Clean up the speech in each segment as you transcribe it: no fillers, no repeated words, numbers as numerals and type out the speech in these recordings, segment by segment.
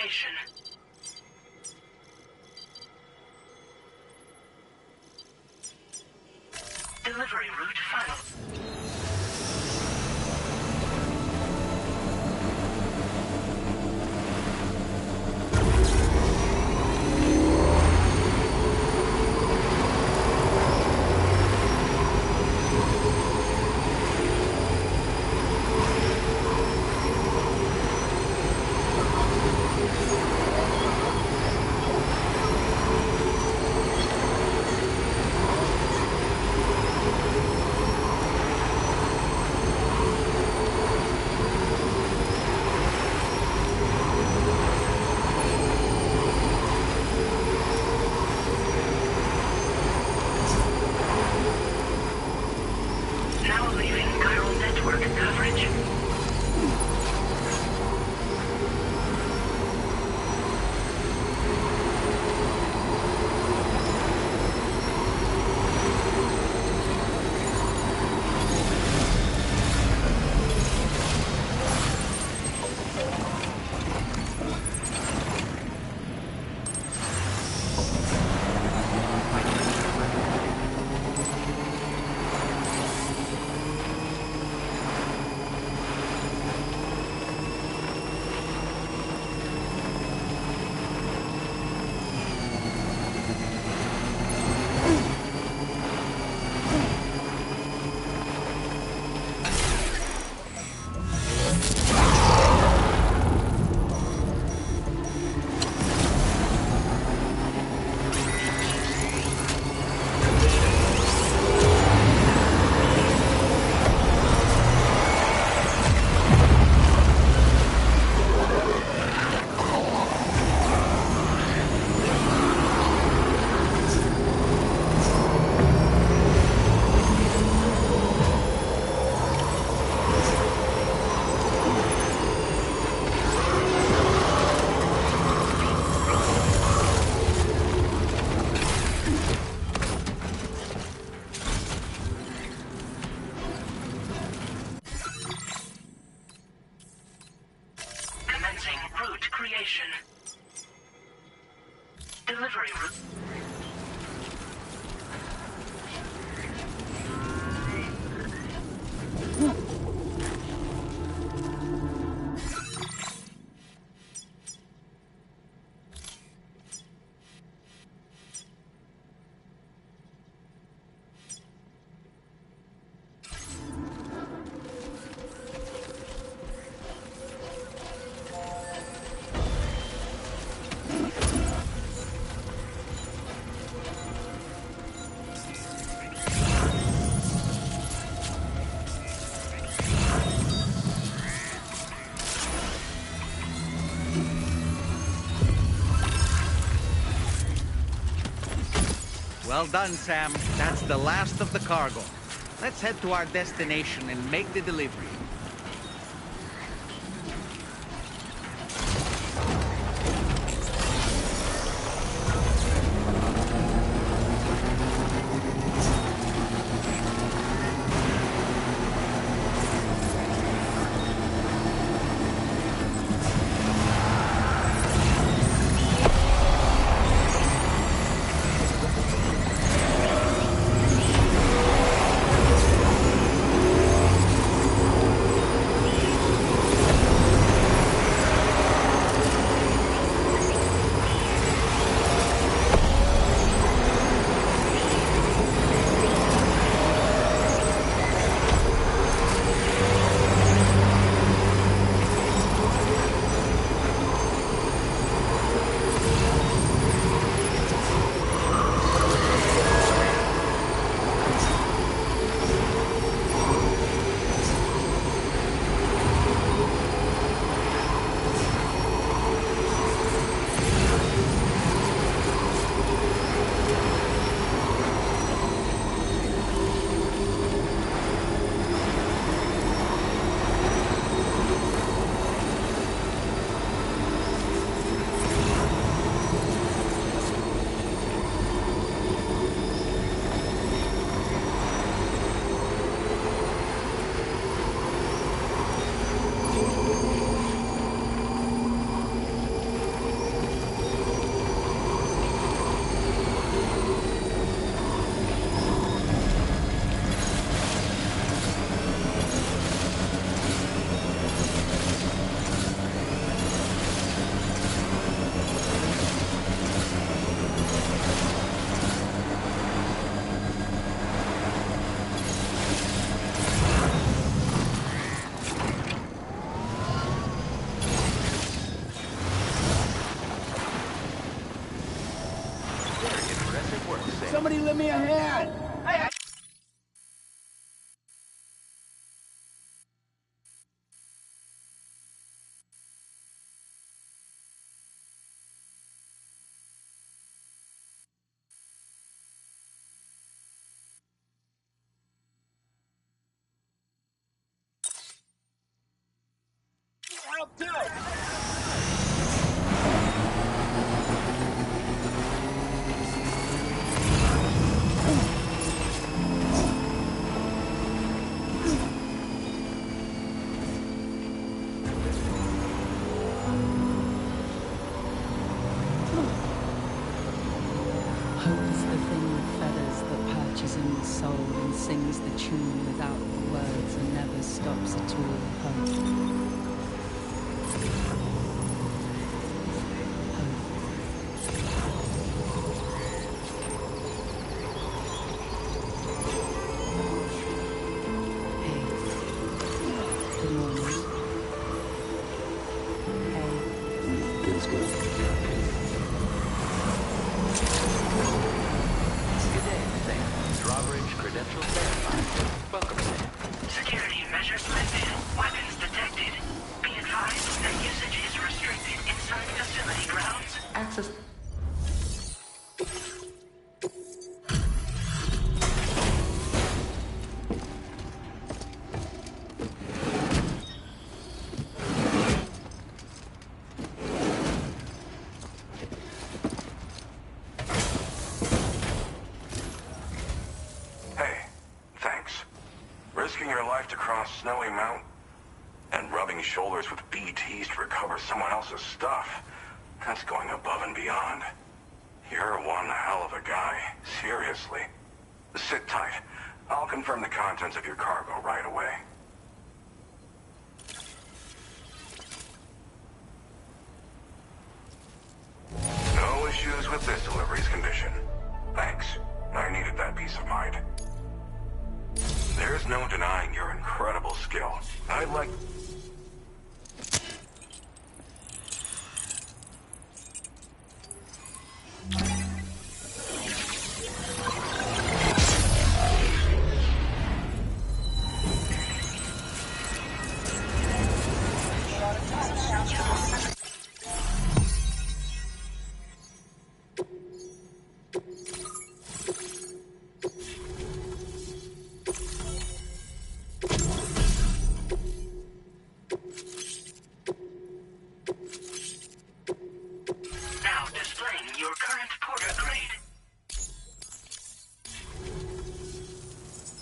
creation. Delivery route final. Creation. Delivery route. Well done, Sam. That's the last of the cargo. Let's head to our destination and make the delivery. somebody lend me a hand? I'll do it. Hope is the thing with feathers that perches in the soul and sings the tune without the words and never stops at all. Hope. Hey. Good morning. Hey. Feels good. Good day, Sam. Drawbridge credentials verified. Welcome, Sam. Security measures lifted. Weapons detected. Be advised that usage is restricted inside facility grounds. Access. Hey, thanks. Risking your life to cross Snowy Mountain and rubbing shoulders with BTs to recover someone else's stuff. That's going above and beyond. You're one hell of a guy. Seriously. Sit tight. I'll confirm the contents of your cargo right away. No issues with this delivery's condition. Thanks. I needed that peace of mind. There's no denying your incredible skill. I'd like... Now displaying your current porter grade.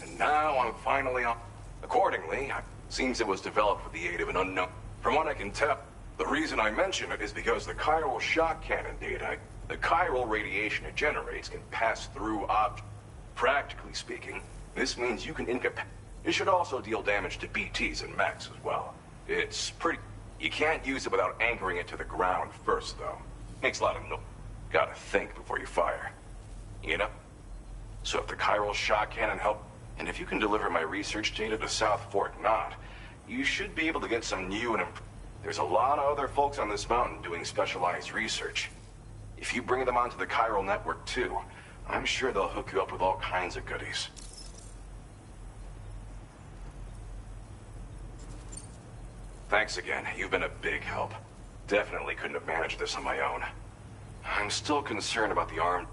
And now I'm finally on... Accordingly, seems it was developed with the aid of an unknown... From what I can tell, the reason I mention it is because the chiral shock cannon data, the chiral radiation it generates can pass through objects. Practically speaking, this means you can It should also deal damage to BTs and mechs as well. It's pretty... You can't use it without anchoring it to the ground first, though. Makes a lot of noise. Gotta think before you fire. You know? So if the chiral shock cannon help, and if you can deliver my research data to South Fort Knot, you should be able to get some new and There's a lot of other folks on this mountain doing specialized research. If you bring them onto the chiral network too, I'm sure they'll hook you up with all kinds of goodies. Thanks again. You've been a big help. Definitely couldn't have managed this on my own. I'm still concerned about the arm.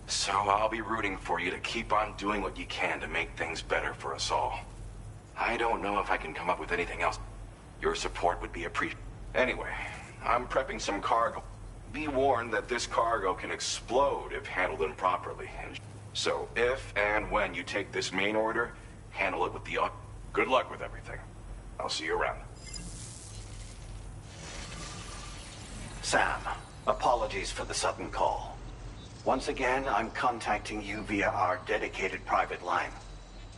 So I'll be rooting for you to keep on doing what you can to make things better for us all. I don't know if I can come up with anything else. Your support would be appreciated. Anyway, I'm prepping some cargo. Be warned that this cargo can explode if handled improperly. So if and when you take this main order, handle it with the... Good luck with everything. I'll see you around. Sam, apologies for the sudden call. Once again, I'm contacting you via our dedicated private line.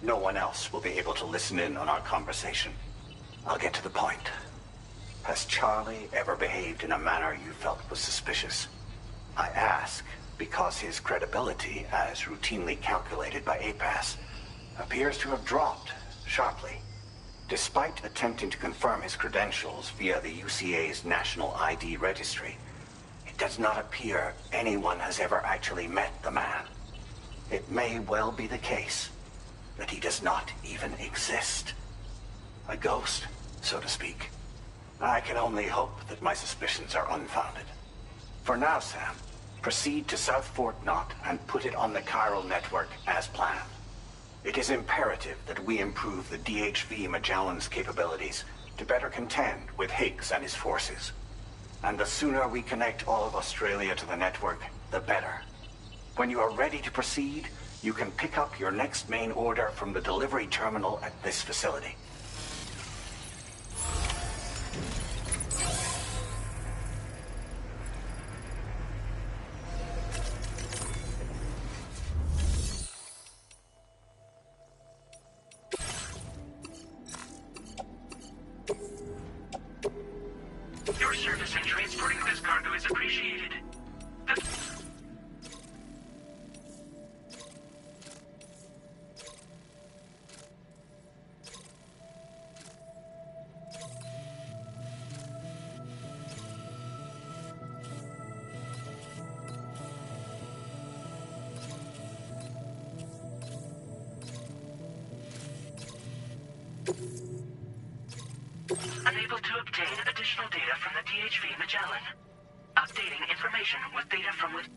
No one else will be able to listen in on our conversation. I'll get to the point. Has Charlie ever behaved in a manner you felt was suspicious? I ask because his credibility, as routinely calculated by APAS, appears to have dropped sharply. Despite attempting to confirm his credentials via the UCA's National ID Registry, It does not appear anyone has ever actually met the man. It may well be the case that he does not even exist. A ghost, so to speak. I can only hope that my suspicions are unfounded. For now, Sam, proceed to South Fort Knot and put it on the chiral network as planned. It is imperative that we improve the DHV Magellan's capabilities to better contend with Higgs and his forces. And the sooner we connect all of Australia to the network, the better. When you are ready to proceed, you can pick up your next main order from the delivery terminal at this facility. Your service in transporting this cargo is appreciated. Unable to obtain additional data from the DHV Magellan. Updating information with data from with...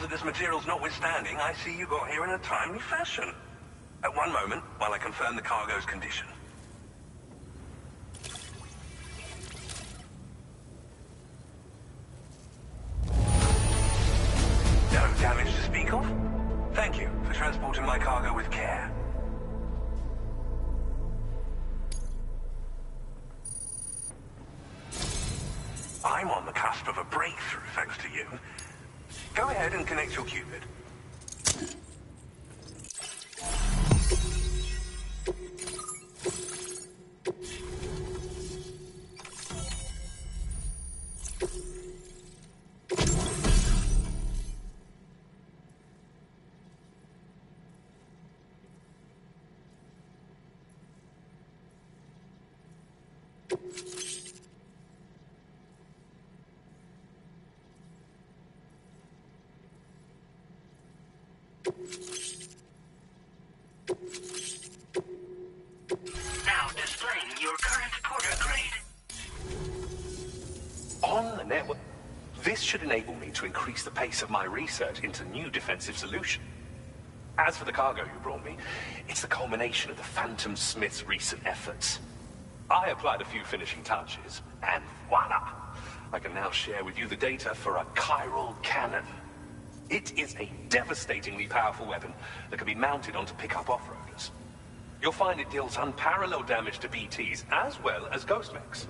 hazardous materials notwithstanding, I see you got here in a timely fashion. At one moment, while I confirm the cargo's condition. No damage to speak of? Thank you for transporting my cargo with care. I'm on the cusp of a breakthrough, thanks to you. Go ahead and connect your Cupid. Now displaying your current porter grade. On the network. This should enable me to increase the pace of my research into new defensive solutions. As for the cargo you brought me, it's the culmination of the Phantom Smith's recent efforts. I applied a few finishing touches, and voila! I can now share with you the data for a chiral cannon. It is a devastatingly powerful weapon that can be mounted onto pickup off-roaders. You'll find it deals unparalleled damage to BTs as well as ghost mechs.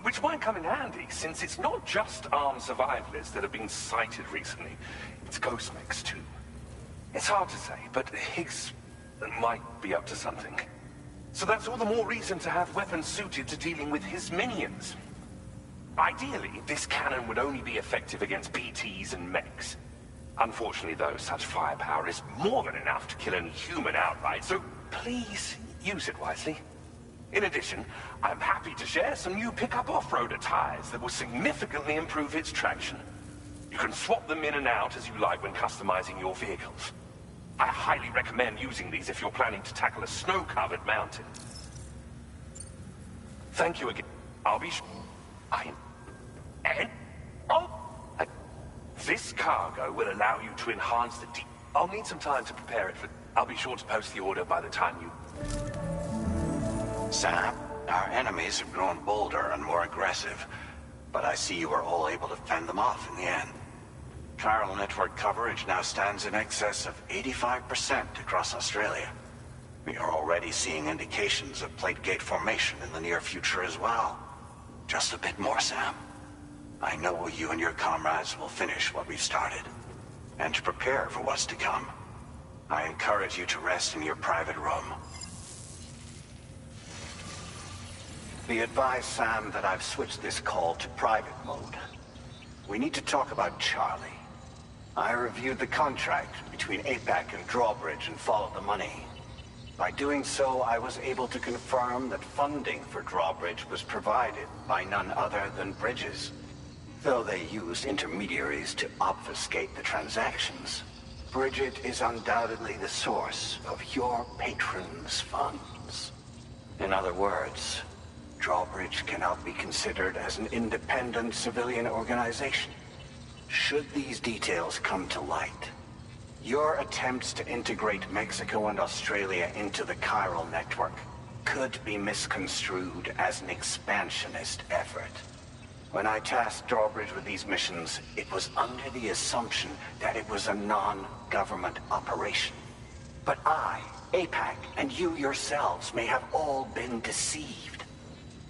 Which might come in handy, since it's not just armed survivalists that have been sighted recently. It's ghost mechs too. It's hard to say, but Higgs might be up to something. So that's all the more reason to have weapons suited to dealing with his minions. Ideally, this cannon would only be effective against BTs and mechs. Unfortunately, though, such firepower is more than enough to kill any human outright, so please use it wisely. In addition, I'm happy to share some new pickup off-roader tires that will significantly improve its traction. You can swap them in and out as you like when customizing your vehicles. I highly recommend using these if you're planning to tackle a snow-covered mountain. Thank you again. I'll be sure. This cargo will allow you to enhance the I'll need some time to prepare it for... I'll be sure to post the order by the time you... Sam, our enemies have grown bolder and more aggressive, but I see you were all able to fend them off in the end. Chiral network coverage now stands in excess of 85% across Australia. We are already seeing indications of plate gate formation in the near future as well. Just a bit more, Sam. I know you and your comrades will finish what we've started. And to prepare for what's to come, I encourage you to rest in your private room. Be advised, Sam, that I've switched this call to private mode. We need to talk about Charlie. I reviewed the contract between APAC and Drawbridge and followed the money. By doing so, I was able to confirm that funding for Drawbridge was provided by none other than Bridges. Though they used intermediaries to obfuscate the transactions, Bridget is undoubtedly the source of your patron's funds. In other words, Drawbridge cannot be considered as an independent civilian organization. Should these details come to light, your attempts to integrate Mexico and Australia into the chiral network could be misconstrued as an expansionist effort. When I tasked Drawbridge with these missions, it was under the assumption that it was a non-government operation. But I, APAC, and you yourselves may have all been deceived.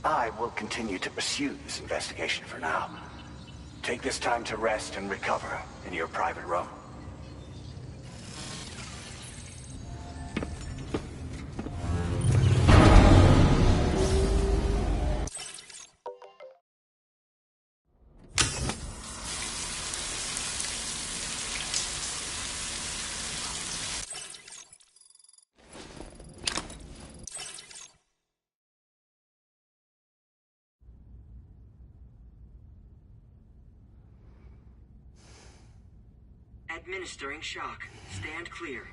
I will continue to pursue this investigation for now. Take this time to rest and recover in your private room. Administering shock. Stand clear.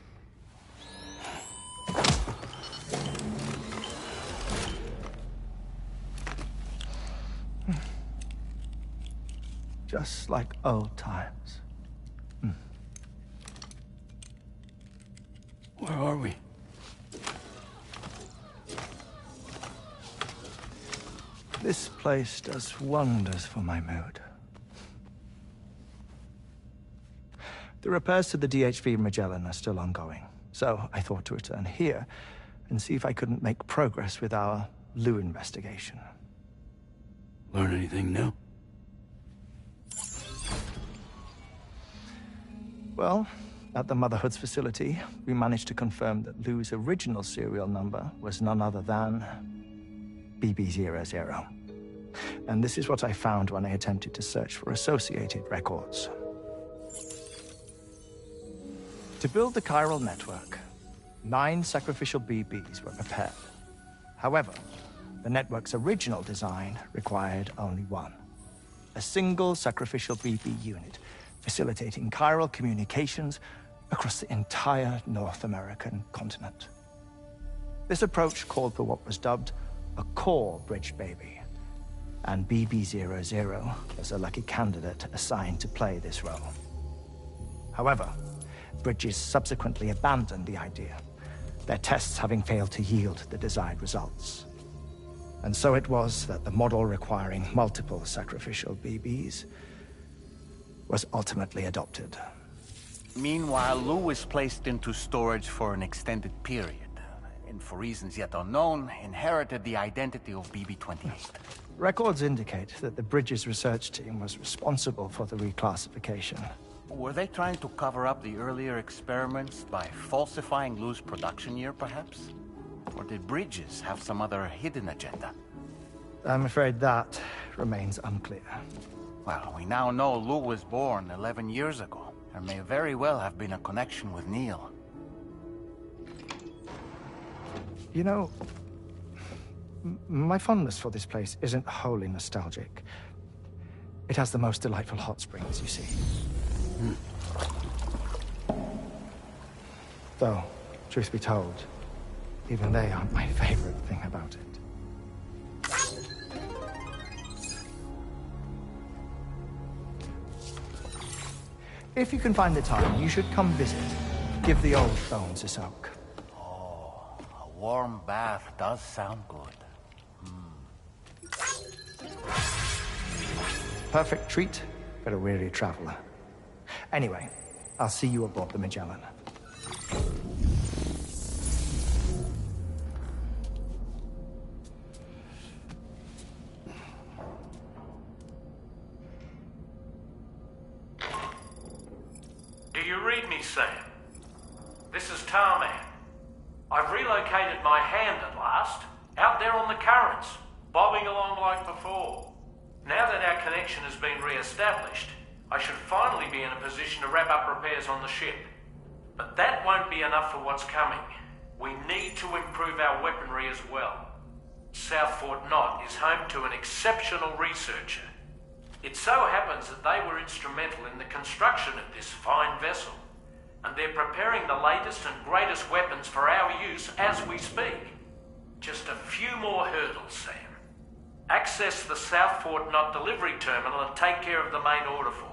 Just like old times. Where are we? This place does wonders for my mood. The repairs to the DHV Magellan are still ongoing, so I thought to return here and see if I couldn't make progress with our Lou investigation. Learn anything new? Well, at the Motherhood's facility, we managed to confirm that Lou's original serial number was none other than BB00. And this is what I found when I attempted to search for associated records. To build the chiral network, 9 sacrificial BBs were prepared. However, the network's original design required only 1. A single sacrificial BB unit, facilitating chiral communications across the entire North American continent. This approach called for what was dubbed a core bridge baby, and BB00 was a lucky candidate assigned to play this role. However, Bridges subsequently abandoned the idea, their tests having failed to yield the desired results. And so it was that the model requiring multiple sacrificial BBs was ultimately adopted. Meanwhile, Lou was placed into storage for an extended period, and for reasons yet unknown, inherited the identity of BB-28. Records indicate that the Bridges research team was responsible for the reclassification. Were they trying to cover up the earlier experiments by falsifying Lou's production year, perhaps? Or did Bridges have some other hidden agenda? I'm afraid that remains unclear. Well, we now know Lou was born 11 years ago. There may very well have been a connection with Neil. You know, my fondness for this place isn't wholly nostalgic. It has the most delightful hot springs, you see. Though, truth be told, even they aren't my favorite thing about it. If you can find the time, you should come visit. Give the old bones a soak. Oh, a warm bath does sound good. Perfect treat for a weary traveler. Anyway, I'll see you aboard the Magellan. Do you read me, Sam? This is Tarman. I've relocated my hand at last, out there on the currents, bobbing along like before. Now that our connection has been re-established, I should finally be in a position to wrap up repairs on the ship. But that won't be enough for what's coming. We need to improve our weaponry as well. South Fort Knott is home to an exceptional researcher. It so happens that they were instrumental in the construction of this fine vessel, and they're preparing the latest and greatest weapons for our use as we speak. Just a few more hurdles, Sam. Access the South Fort Knott delivery terminal and take care of the main order for me.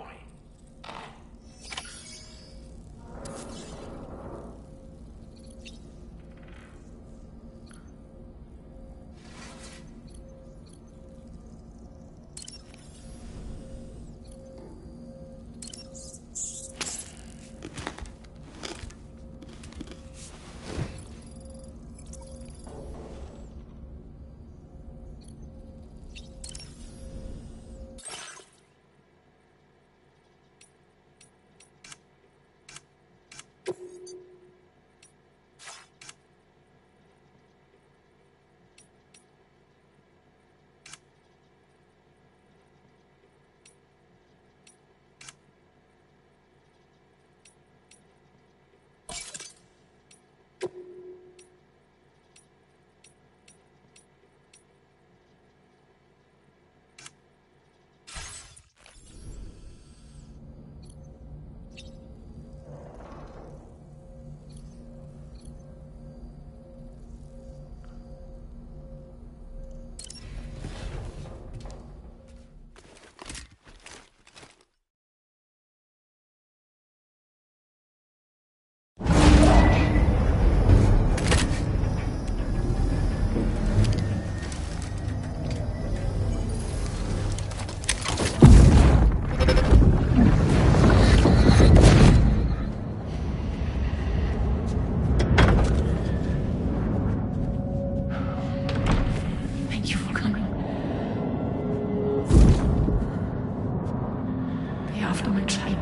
after my child.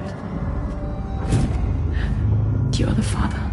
You're the father.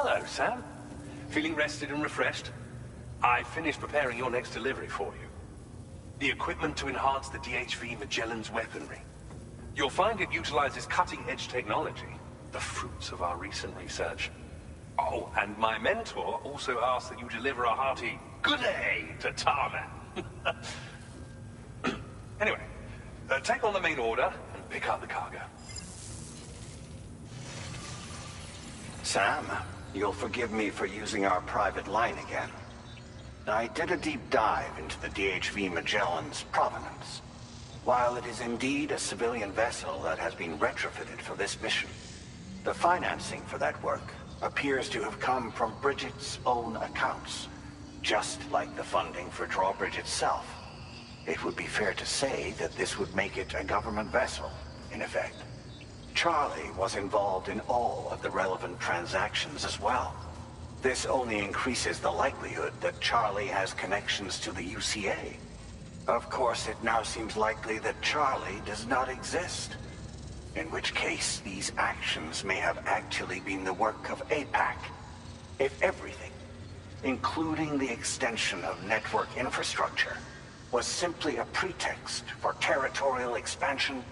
Hello, Sam. Feeling rested and refreshed? I finished preparing your next delivery for you. The equipment to enhance the DHV Magellan's weaponry. You'll find it utilizes cutting-edge technology, the fruits of our recent research. Oh, and my mentor also asked that you deliver a hearty good day to Tarman. Anyway, take on the main order and pick up the cargo. Sam, you'll forgive me for using our private line again. I did a deep dive into the DHV Magellan's provenance. While it is indeed a civilian vessel that has been retrofitted for this mission, the financing for that work appears to have come from Bridget's own accounts, just like the funding for Drawbridge itself. It would be fair to say that this would make it a government vessel, in effect. Charlie was involved in all of the relevant transactions as well. This only increases the likelihood that Charlie has connections to the UCA. Of course, it now seems likely that Charlie does not exist. In which case, these actions may have actually been the work of APAC. If everything, including the extension of network infrastructure, was simply a pretext for territorial expansion,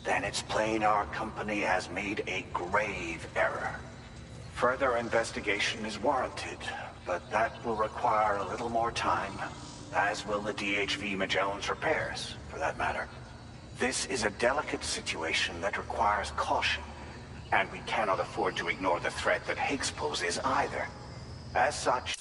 then it's plain our company has made a grave error. Further investigation is warranted, but that will require a little more time, as will the DHV Magellan's repairs, for that matter. This is a delicate situation that requires caution, and we cannot afford to ignore the threat that Higgs poses either. As such...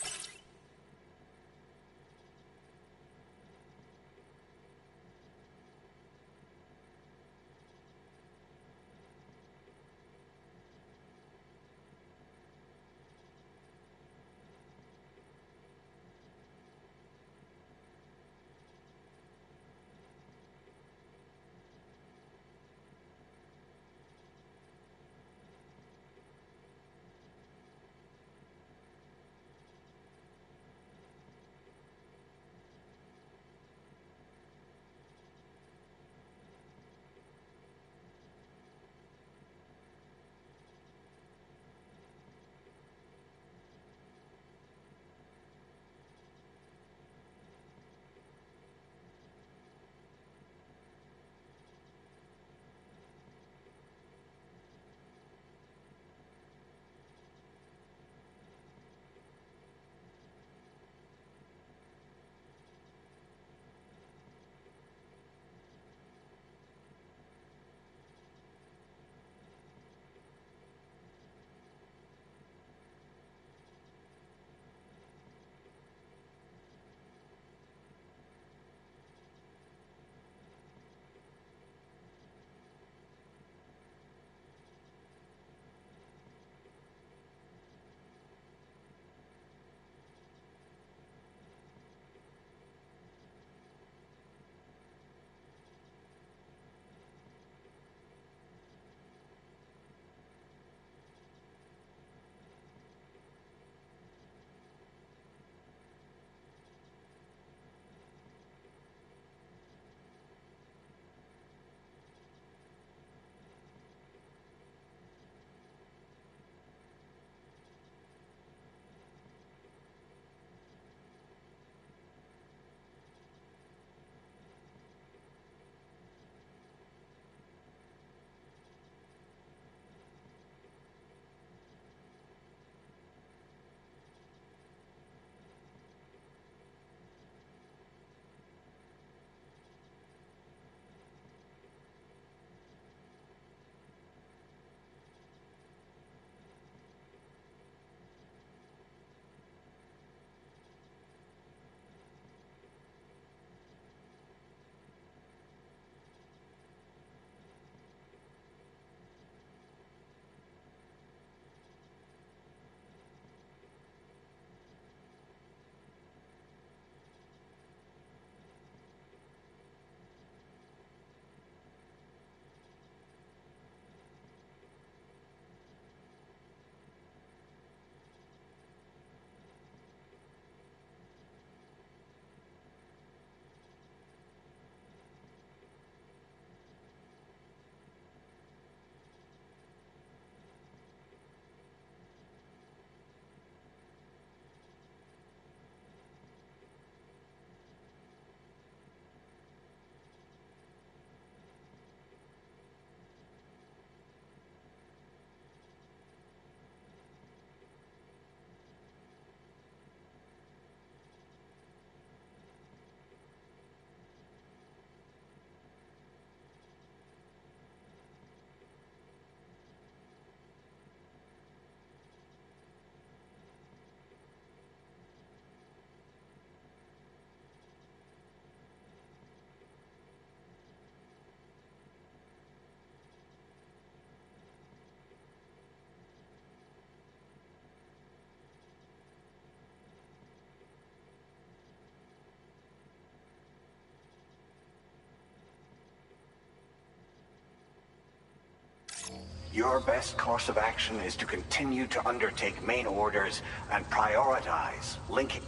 Your best course of action is to continue to undertake main orders and prioritize linking.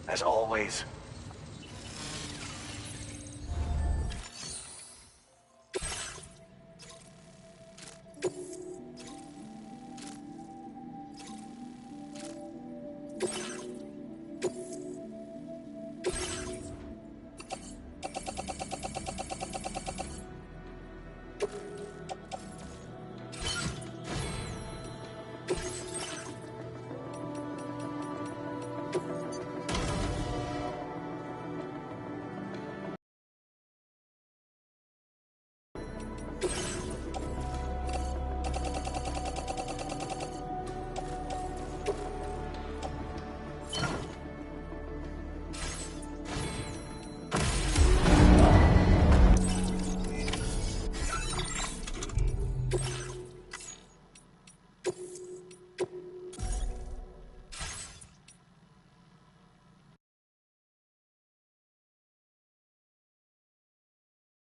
As always,